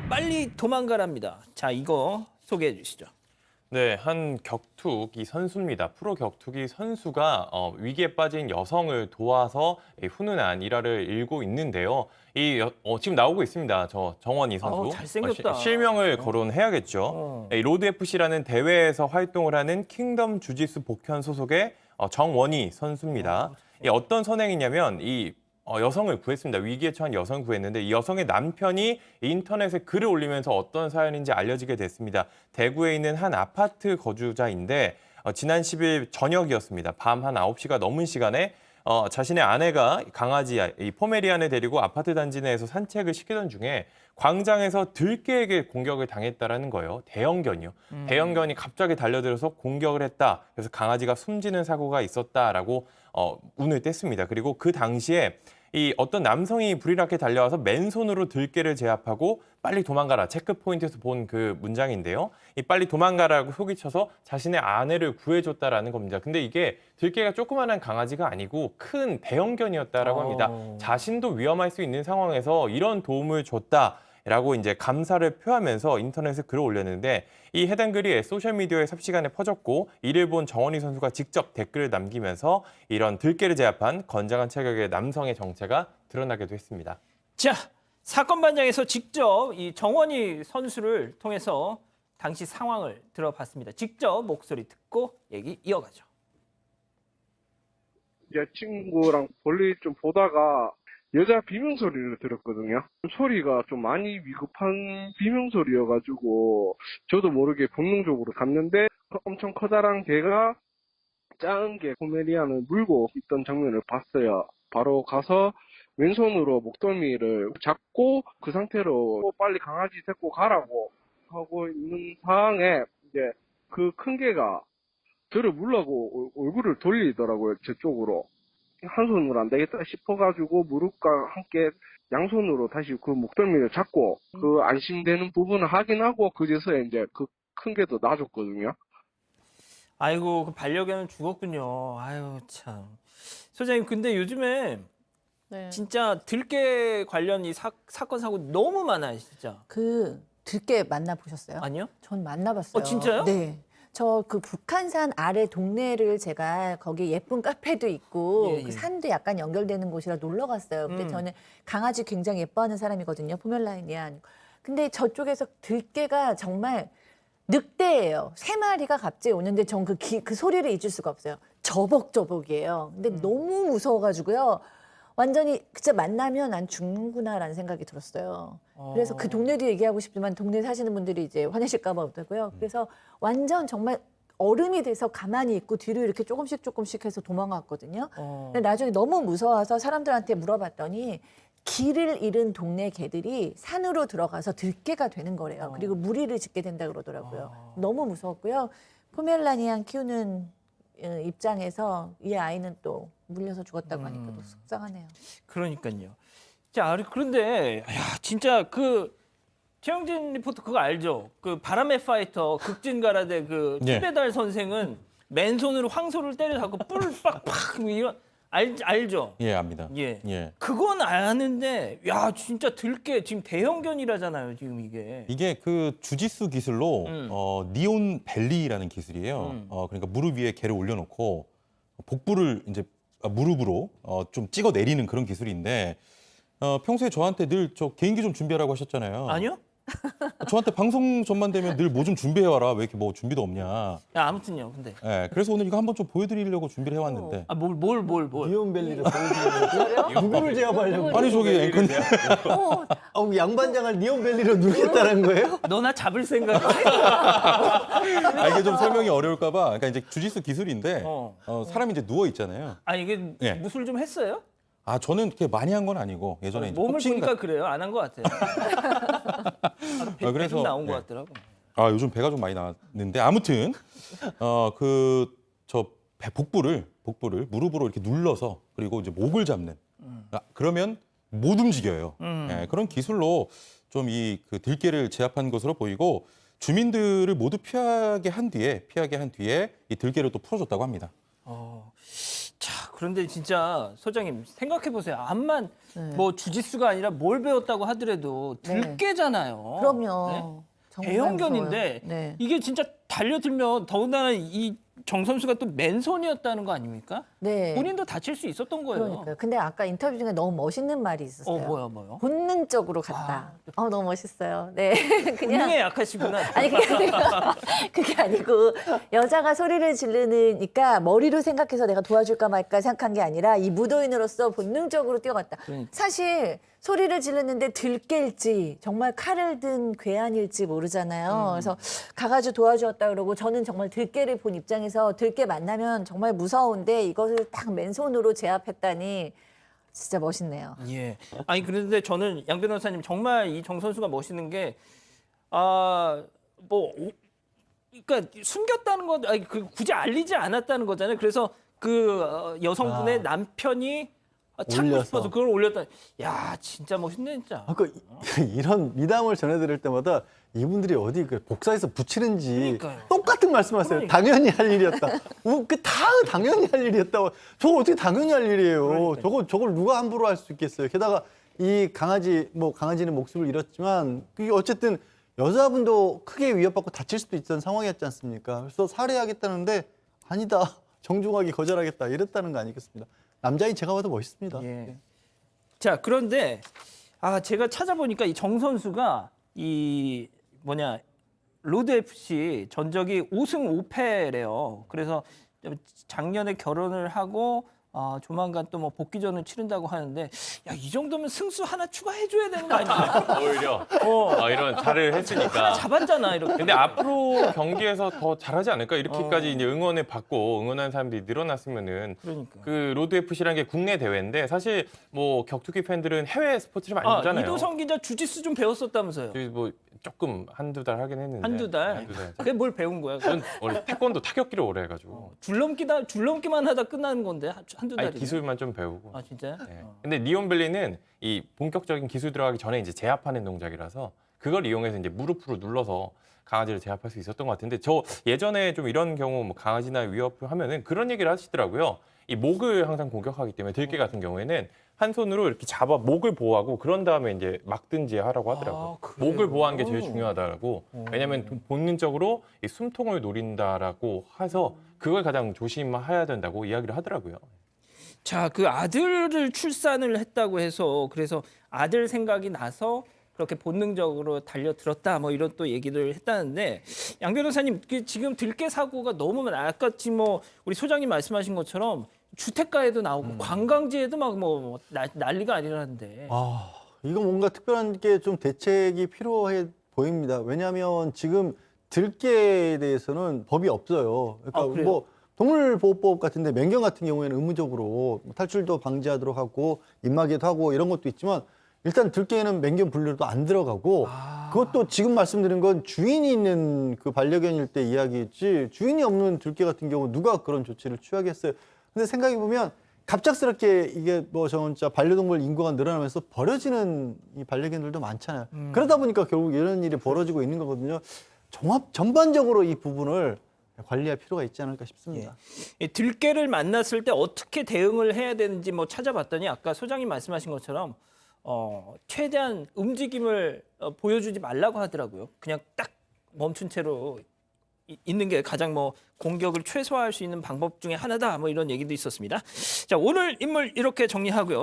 빨리 도망가랍니다. 자, 이거 소개해 주시죠. 네, 한 격투기 선수입니다. 프로 격투기 선수가 위기에 빠진 여성을 도와서 훈훈한 일화를 일고 있는데요. 지금 나오고 있습니다. 저 정원희 선수. 잘생겼다. 실명을 거론해야겠죠. 이 로드 FC라는 대회에서 활동을 하는 킹덤 주짓수 복현 소속의 정원희 선수입니다. 어떤 선행이냐면 여성을 구했습니다. 위기에 처한 여성을 구했는데 이 여성의 남편이 인터넷에 글을 올리면서 어떤 사연인지 알려지게 됐습니다. 대구에 있는 한 아파트 거주자인데 지난 10일 저녁이었습니다. 밤 한 9시가 넘은 시간에 자신의 아내가 강아지 이 포메리안을 데리고 아파트 단지 내에서 산책을 시키던 중에 광장에서 들개에게 공격을 당했다라는 거예요. 대형견이요. 대형견이 갑자기 달려들어서 공격을 했다. 그래서 강아지가 숨지는 사고가 있었다라고 운을 뗐습니다. 그리고 그 당시에 어떤 남성이 불이랗게 달려와서 맨손으로 들개를 제압하고 빨리 도망가라. 체크포인트에서 본 그 문장인데요. 빨리 도망가라고 소리쳐서 자신의 아내를 구해줬다라는 겁니다. 근데 이게 들개가 조그만한 강아지가 아니고 큰 대형견이었다라고 합니다. 자신도 위험할 수 있는 상황에서 이런 도움을 줬다라고 이제 감사를 표하면서 인터넷에 글을 올렸는데 이 해당 글이 소셜미디어에 삽시간에 퍼졌고 이를 본 정원희 선수가 직접 댓글을 남기면서 이런 들개를 제압한 건장한 체격의 남성의 정체가 드러나기도 했습니다. 자, 사건 반장에서 직접 이 정원희 선수를 통해서 당시 상황을 들어봤습니다. 직접 목소리 듣고 얘기 이어가죠. 이제 친구랑 볼일 좀 보다가 여자 비명소리를 들었거든요. 소리가 좀 많이 위급한 비명소리여가지고 저도 모르게 본능적으로 갔는데 엄청 커다란 개가 작은 개 포메리안을 물고 있던 장면을 봤어요. 바로 가서 왼손으로 목덜미를 잡고 그 상태로 빨리 강아지 데리고 가라고 하고 있는 상황에 이제 그 큰 개가 저를 물라고 얼굴을 돌리더라고요. 제 쪽으로. 한 손으로 안 되겠다 싶어가지고 무릎과 함께 양손으로 다시 그 목덜미를 잡고 그 안심되는 부분을 확인하고 그제서야 이제 그 큰 개도 놔줬거든요. 아이고, 그 반려견은 죽었군요. 아유, 참. 소장님, 근데 요즘에 네. 진짜 들개 관련 이 사건 사고 너무 많아요, 진짜. 그 들개 만나보셨어요? 아니요? 전 만나봤어요. 진짜요? 네. 저 그 북한산 아래 동네를 제가 거기 예쁜 카페도 있고 예, 예. 그 산도 약간 연결되는 곳이라 놀러 갔어요. 근데 저는 강아지 굉장히 예뻐하는 사람이거든요. 포멜라니안. 근데 저쪽에서 들개가 정말 늑대예요. 3마리가 갑자기 오는데 전 그 소리를 잊을 수가 없어요. 저벅저벅이에요. 근데 너무 무서워가지고요. 완전히 진짜 만나면 난 죽는구나라는 생각이 들었어요. 그래서 그 동네도 얘기하고 싶지만 동네 사시는 분들이 이제 화내실까 봐 못하고요. 그래서 완전 정말 얼음이 돼서 가만히 있고 뒤로 이렇게 조금씩 해서 도망갔거든요. 근데 나중에 너무 무서워서 사람들한테 물어봤더니 길을 잃은 동네 개들이 산으로 들어가서 들개가 되는 거래요. 그리고 무리를 짓게 된다 그러더라고요. 너무 무서웠고요. 포멜라니안 키우는 입장에서 이 아이는 또 물려서 죽었다고 하니까 또 속상하네요. 그러니까요. 자, 그런데 야, 진짜 그 최영진 리포터 그거 알죠? 그 바람의 파이터 극진가라데 그 예. 티베달 선생은 맨손으로 황소를 때려잡고 뿔 빡팍 이런 알죠? 예, 압니다. 예. 예. 그건 아는데 야, 진짜 들개 지금 대형견이라잖아요, 지금 이게. 이게 그 주짓수 기술로 니온 벨리라는 기술이에요. 그러니까 무릎 위에 개를 올려놓고 복부를 이제 무릎으로 좀 찍어 내리는 그런 기술인데 평소에 저한테 늘 저 개인기 좀 준비하라고 하셨잖아요. 아니요? 저한테 방송 전만 되면 늘 뭐 좀 준비해와라. 왜 이렇게 뭐 준비도 없냐. 야, 아무튼요. 근데 예, 그래서 오늘 이거 한번 좀 보여드리려고 준비를 해왔는데. 뭘. 니온벨리를 보여주는 거죠? 누구를 제압하려고? 아니 저기 앵커님. 양반장을 니온벨리로 누르겠다는 거예요? 너나 잡을 생각이 이게 좀 설명이 어려울까봐. 그러니까 이제 주짓수 기술인데 사람이 이제 누워 있잖아요. 이게 예. 무술 좀 했어요? 저는 그렇게 많이 한 건 아니고 예전에 이제 몸을 복싱 보니까 그래요. 안 한 것 같아요. 배 그래서 좀 나온 것 네. 같더라고. 요즘 배가 좀 많이 나왔는데 아무튼 그 저 복부를 무릎으로 이렇게 눌러서 그리고 이제 목을 잡는 그러면 못 움직여요. 예, 그런 기술로 좀 그 들개를 제압한 것으로 보이고 주민들을 모두 피하게 한 뒤에 이 들개를 또 풀어줬다고 합니다. 자, 그런데 진짜 소장님 생각해 보세요. 암만 네. 뭐 주짓수가 아니라 뭘 배웠다고 하더라도 네. 들깨잖아요. 그럼요. 네? 정말 대형견인데 무서워요. 네. 이게 진짜 달려들면 더군다나 이 정 선수가 또 맨손이었다는 거 아닙니까? 네. 본인도 다칠 수 있었던 거예요. 그러니까요. 근데 아까 인터뷰 중에 너무 멋있는 말이 있었어요. 뭐요? 본능적으로 갔다. 너무 멋있어요. 네. 그냥 본능에 약하시구나. 아니 그게 아니고 여자가 소리를 지르니까 머리로 생각해서 내가 도와줄까 말까 생각한 게 아니라 이 무도인으로서 본능적으로 뛰어갔다. 그러니까. 사실 소리를 질렀는데 들깨일지 정말 칼을 든 괴한일지 모르잖아요. 그래서 가가지고 도와주었다 그러고 저는 정말 들깨를 본 입장에서 들깨 만나면 정말 무서운데 이것을 딱 맨손으로 제압했다니 진짜 멋있네요. 예. 아니 그런데 저는 양 변호사님 정말 이 정 선수가 멋있는 게 그러니까 숨겼다는 건 아니 그 굳이 알리지 않았다는 거잖아요. 그래서 그 여성분의 남편이 찾고 올려서. 싶어서 그걸 올렸다. 야 진짜 멋있네 진짜. 그러니까 이런 미담을 전해드릴 때마다 이분들이 어디 그 복사해서 붙이는지 그러니까요. 똑같은 말씀하세요. 그러니까. 당연히 할 일이었다. 다 당연히 할 일이었다고. 저걸 어떻게 당연히 할 일이에요. 저걸 누가 함부로 할 수 있겠어요. 게다가 이 강아지는 목숨을 잃었지만 그게 어쨌든 여자분도 크게 위협받고 다칠 수도 있던 상황이었지 않습니까? 그래서 살해하겠다는데 아니다. 정중하게 거절하겠다. 이랬다는 거 아니겠습니까? 남자인 제가 봐도 멋있습니다. 예. 자 그런데 제가 찾아보니까 이 정 선수가 로드 FC 전적이 5승 5패래요. 그래서 작년에 결혼을 하고 조만간 또 뭐 복귀전을 치른다고 하는데 이 정도면 승수 하나 추가해줘야 되는 거 아니야? 오히려 이런 잘을 했으니까. 하나 잡았잖아 이렇게. 근데 앞으로 경기에서 더 잘하지 않을까? 이렇게까지 이제 응원을 받고 응원하는 사람들이 늘어났으면은 그러니까. 그 로드 FC라는 게 국내 대회인데 사실 뭐 격투기 팬들은 해외 스포츠를 많이 보잖아요. 이도성 기자 주짓수 좀 배웠었다면서요? 저희 뭐 조금 한두 달 하긴 했는데. 한두 달? 한두 달. 그게 뭘 배운 거야? 저는 원래 태권도 타격기를 오래 해가지고. 줄넘기만 하다 끝나는 건데 한두 아니, 달이. 기술만 좀 배우고. 진짜요? 네. 근데 리온벨리는 이 본격적인 기술 들어가기 전에 이제 제압하는 동작이라서 그걸 이용해서 이제 무릎으로 눌러서 강아지를 제압할 수 있었던 것 같은데 저 예전에 좀 이런 경우 뭐 강아지나 위협하면은 그런 얘기를 하시더라고요. 이 목을 항상 공격하기 때문에 들깨 같은 경우에는 한 손으로 이렇게 잡아 목을 보호하고 그런 다음에 이제 막든지 하라고 하더라고요. 그래요? 목을 보호하는 게 제일 중요하다라고. 왜냐하면 본능적으로 이 숨통을 노린다라고 해서 그걸 가장 조심해야 된다고 이야기를 하더라고요. 자, 그 아들을 출산을 했다고 해서 그래서 아들 생각이 나서 그렇게 본능적으로 달려들었다 뭐 이런 또 얘기를 했다는데 양 변호사님 지금 들깨 사고가 너무 많아. 아까 지금 뭐 우리 소장님 말씀하신 것처럼 주택가에도 나오고 관광지에도 막 뭐 난리가 아니라는데. 이거 뭔가 특별한 게 좀 대책이 필요해 보입니다. 왜냐하면 지금 들깨에 대해서는 법이 없어요. 그러니까 그래요? 뭐 동물보호법 같은데 맹경 같은 경우에는 의무적으로 탈출도 방지하도록 하고 입마개도 하고 이런 것도 있지만 일단 들깨에는 맹경 분류도 안 들어가고 그것도 지금 말씀드린 건 주인이 있는 그 반려견일 때 이야기였지 주인이 없는 들깨 같은 경우 누가 그런 조치를 취하겠어요. 근데 생각해 보면 갑작스럽게 이게 뭐 진짜 반려동물 인구가 늘어나면서 버려지는 이 반려견들도 많잖아요. 그러다 보니까 결국 이런 일이 벌어지고 있는 거거든요. 전반적으로 이 부분을 관리할 필요가 있지 않을까 싶습니다. 이 들깨를 만났을 때 어떻게 대응을 해야 되는지 뭐 찾아봤더니 아까 소장님 말씀하신 것처럼 최대한 움직임을 보여주지 말라고 하더라고요. 그냥 딱 멈춘 채로 있는 게 가장 뭐 공격을 최소화할 수 있는 방법 중에 하나다. 뭐 이런 얘기도 있었습니다. 자, 오늘 인물 이렇게 정리하고요.